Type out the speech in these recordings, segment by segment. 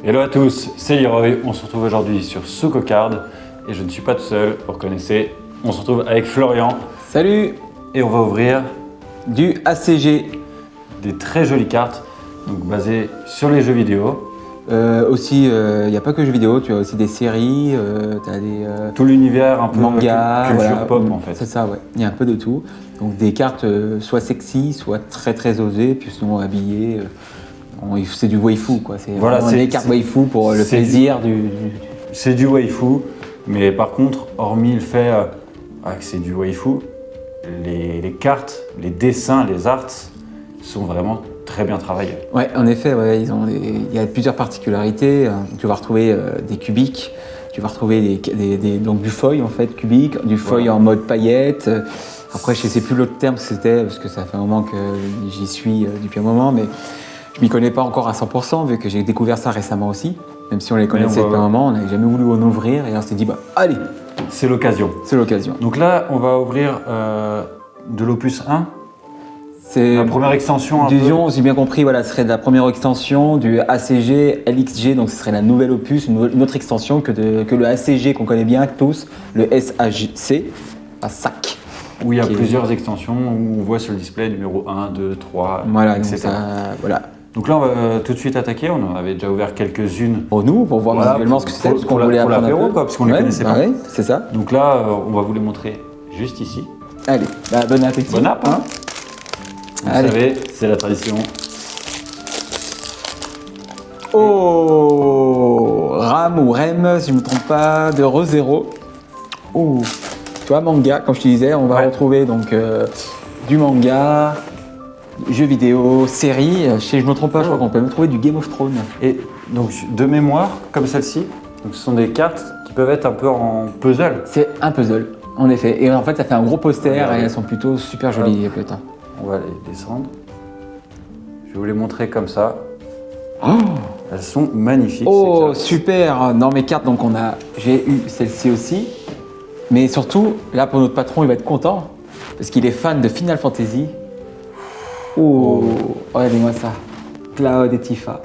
Hello à tous, c'est Leroy. On se retrouve aujourd'hui sur SukoCard et je ne suis pas tout seul, vous reconnaissez. On se retrouve avec Florian. Salut. Et on va ouvrir Du ACG. des très jolies cartes, donc basées sur les jeux vidéo. Aussi, il n'y a pas que jeux vidéo, tu as aussi des séries, tu as des Tout l'univers un peu mangas, culture voilà. pop en fait. C'est ça, ouais. Il y a un peu de tout. Donc des cartes soit sexy, soit très très osées, puis sinon habillées. C'est du waifu quoi. C'est Voilà, vraiment des cartes waifu pour le c'est plaisir C'est du waifu, mais par contre, hormis le fait que c'est du waifu, les cartes, les dessins, les arts sont vraiment très bien travaillés. Ouais, en effet, ouais, il y a plusieurs particularités. Tu vas retrouver des cubiques, tu vas retrouver donc du foil en fait cubique, du foil en mode paillette. Après, je ne sais plus l'autre terme que c'était parce que ça fait un moment que j'y suis depuis un moment, mais je m'y connais pas encore à 100% vu que j'ai découvert ça récemment aussi. Même si on les connaissait depuis un moment, on n'avait jamais voulu en ouvrir et on s'est dit bah allez, c'est l'occasion. C'est l'occasion. Donc là, on va ouvrir de l'opus 1. C'est la première extension. Disons, j'ai bien compris, voilà, ce serait de la première extension du ACG LXG, donc ce serait la nouvelle opus, une autre extension que le ACG qu'on connaît bien tous, le SAC, à SAC. Où il y a plusieurs extensions, où on voit sur le display numéro 1, 2, 3, voilà, etc. Donc ça, voilà. Donc là, on va tout de suite attaquer. On en avait déjà ouvert quelques-unes. Pour nous, pour voir visuellement ce que c'est, parce qu'on voulait apprendre un peu. Parce qu'on les connaissait pas. Oui, c'est ça. Donc là, on va vous les montrer juste ici. Allez, bon appétit. Bon app, hein. Vous savez, c'est la tradition. Oh, RAM ou REM, si je ne me trompe pas, de ReZero. Oh, tu vois, manga, comme je te disais, on va retrouver donc du manga, jeux vidéo, séries. Si je ne me trompe pas, je crois qu'on peut même trouver du Game of Thrones. Et donc, de mémoire, comme celle-ci, ce sont des cartes qui peuvent être un peu en puzzle. C'est un puzzle, en effet. Et en fait, ça fait un gros poster et elles sont plutôt super jolies. On va les descendre. Je vais vous les montrer comme ça. Oh, elles sont magnifiques. Oh, super. Dans mes cartes, donc j'ai eu celle-ci aussi. Mais surtout, là, pour notre patron, il va être content. Parce qu'il est fan de Final Fantasy. Oh, regardez-moi ça. Cloud et Tifa.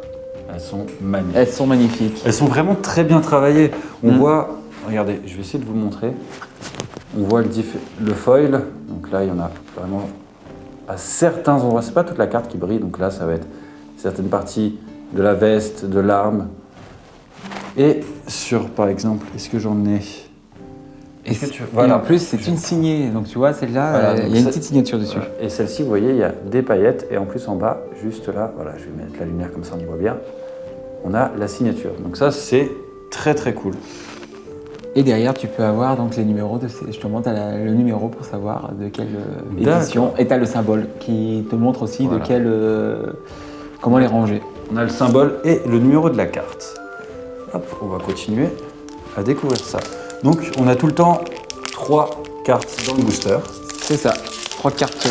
Elles sont magnifiques. Elles sont magnifiques. Elles sont vraiment très bien travaillées. On voit, regardez, je vais essayer de vous montrer. On voit le foil. Donc là, il y en a vraiment à certains endroits. C'est pas toute la carte qui brille. Donc là, ça va être certaines parties de la veste, de l'arme. Et sur, par exemple, est-ce que j'en ai... Voilà. Et en plus, c'est une signée. Donc tu vois, celle-là, il y a une petite signature dessus. Et celle-ci, vous voyez, il y a des paillettes. Et en plus, en bas, juste là, voilà, je vais mettre la lumière comme ça, on y voit bien. On a la signature. Donc ça, c'est très très cool. Et derrière, tu peux avoir donc les numéros. Je te montre le numéro pour savoir de quelle édition. Et tu as le symbole qui te montre aussi de quelle, comment les ranger. On a le symbole et le numéro de la carte. Hop, on va continuer à découvrir ça. Donc, on a tout le temps 3 cartes dans le booster. C'est ça. 3 cartes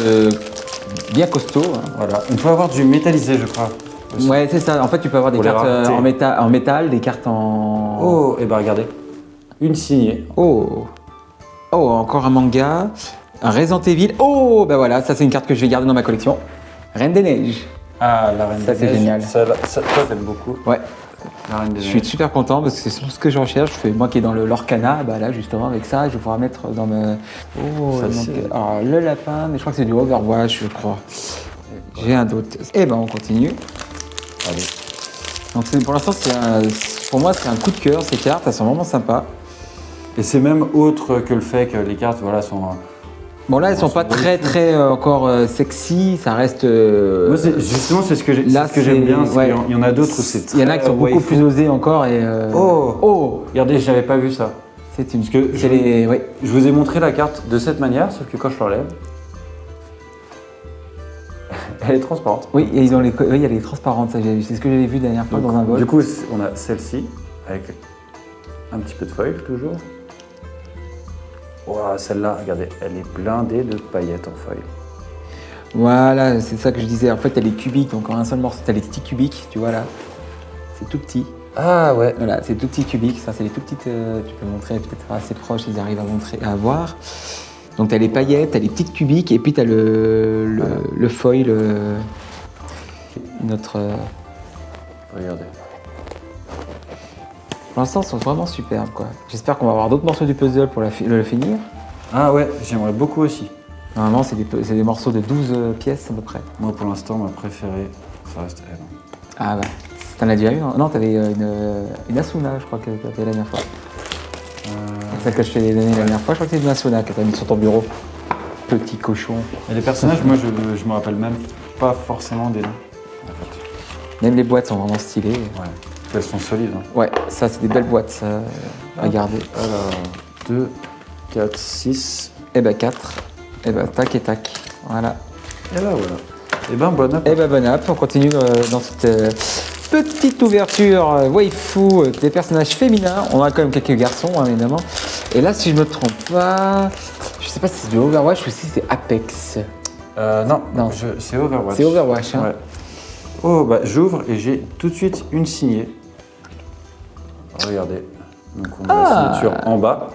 bien costauds. Voilà. On peut avoir du métallisé, je crois. Aussi. Ouais, c'est ça. En fait, tu peux avoir des cartes en métal, des cartes en... Oh, et ben regardez. Une signée. Oh, encore un manga. Un Resident Evil. Oh, ben voilà, ça c'est une carte que je vais garder dans ma collection. Reine des Neiges. Ah, la Reine des Neiges. Ça, c'est génial. Ça, toi, t'aimes beaucoup. Ouais. Je suis super content parce que c'est ce que je recherche. Moi qui est dans l'Orcana, bah là justement avec ça, je vais pouvoir mettre dans ma... alors, le lapin, mais je crois que c'est du Overwatch, je crois. J'ai un doute. Eh ben on continue. Allez. Donc pour l'instant, pour moi, c'est un coup de cœur. Ces cartes, elles sont vraiment sympas. Et c'est même autre que le fait que les cartes, voilà, sont... Bon là, elles sont pas très encore sexy, ça reste... Moi, justement, c'est ce que j'aime bien. Il y en a d'autres où c'est très... Il y en a qui sont beaucoup plus osés encore et... Oh, regardez, je n'avais pas vu ça. C'est une... Parce que je vous ai montré la carte de cette manière, sauf que quand je l'enlève, elle est transparente. Oui, et il y a les transparentes, c'est ce que j'avais vu la dernière fois dans un vol. Du coup, on a celle-ci, avec un petit peu de foil toujours. Wow, celle-là, regardez, elle est blindée de paillettes en foil. Voilà, c'est ça que je disais. En fait, elle est cubique, donc en un seul morceau, tu as les petits cubiques, tu vois là. C'est tout petit. Ah ouais. Voilà, c'est tout petit cubique. Ça, c'est les tout petites. Tu peux montrer peut-être assez proche, ils arrivent à voir. Donc, tu as les paillettes, tu as les petites cubiques, et puis tu as le foil, notre. Regardez. Pour l'instant, ils sont vraiment superbes, quoi. J'espère qu'on va avoir d'autres morceaux du puzzle pour le finir. Ah ouais, j'aimerais beaucoup aussi. Normalement, c'est des morceaux de 12 pièces à peu près. Moi, pour l'instant, ma préférée, ça reste elle. Ah bah, t'en as déjà eu, non? Non, t'avais une Asuna, je crois que t'avais la dernière fois. Celle que je t'ai donnée la dernière fois, je crois que c'était une Asuna que t'as mis sur ton bureau. Petit cochon. Et les personnages, moi, je me rappelle même pas forcément des noms. En fait. Même les boîtes sont vraiment stylées. Ouais. Elles sont solides. Hein. Ouais, ça, c'est des belles boîtes, ça, à garder. Alors, 2, 4, 6. Et bah 4. Et bah tac et tac. Voilà. Et là, voilà. Et ben, bonne app. Et bah bonne app. On continue dans cette petite ouverture waifu des personnages féminins. On a quand même quelques garçons, hein, évidemment. Et là, si je me trompe pas, je sais pas si c'est du Overwatch ou si c'est Apex. Non. C'est Overwatch. C'est Overwatch, hein. Ouais. Oh, bah, j'ouvre et j'ai tout de suite une signée. Regardez. Donc, on a la signature en bas.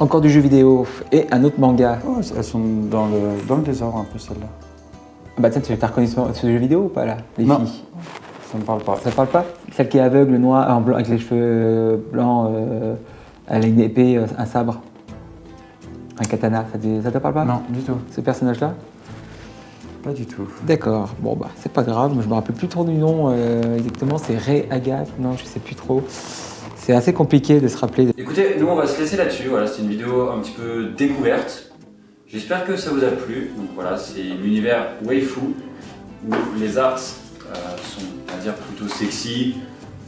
Encore du jeu vidéo et un autre manga. Oh, elles sont dans le désordre un peu, celle-là. Bah tiens, tu as reconnu ce jeu vidéo ou pas, là, les Non. filles? Ça me parle pas. Ça te parle pas? Celle qui est aveugle, noire, en blanc, avec les cheveux blancs, elle a une épée, un sabre, un katana, ça te parle pas? Non, du tout. Ce personnage-là? Pas du tout. D'accord, bon bah c'est pas grave, je me rappelle plus trop du nom exactement, c'est Ray Agathe, non je sais plus trop. C'est assez compliqué de se rappeler. Écoutez, nous on va se laisser là-dessus, voilà, c'est une vidéo un petit peu découverte. J'espère que ça vous a plu. Donc voilà, c'est l'univers waifu où les arts sont, on va dire, plutôt sexy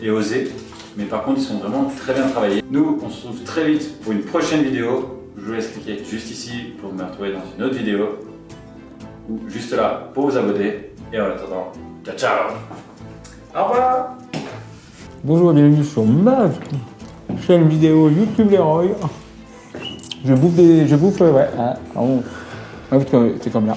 et osés. Mais par contre, ils sont vraiment très bien travaillés. Nous, on se retrouve très vite pour une prochaine vidéo. Je vous laisse cliquer juste ici pour me retrouver dans une autre vidéo. Ou juste là pour vous abonner. Et en attendant, ciao ciao. Au revoir. Bonjour et bienvenue sur ma chaîne vidéo YouTube Leroy. Je bouffe ouais. Ah, c'est comme là.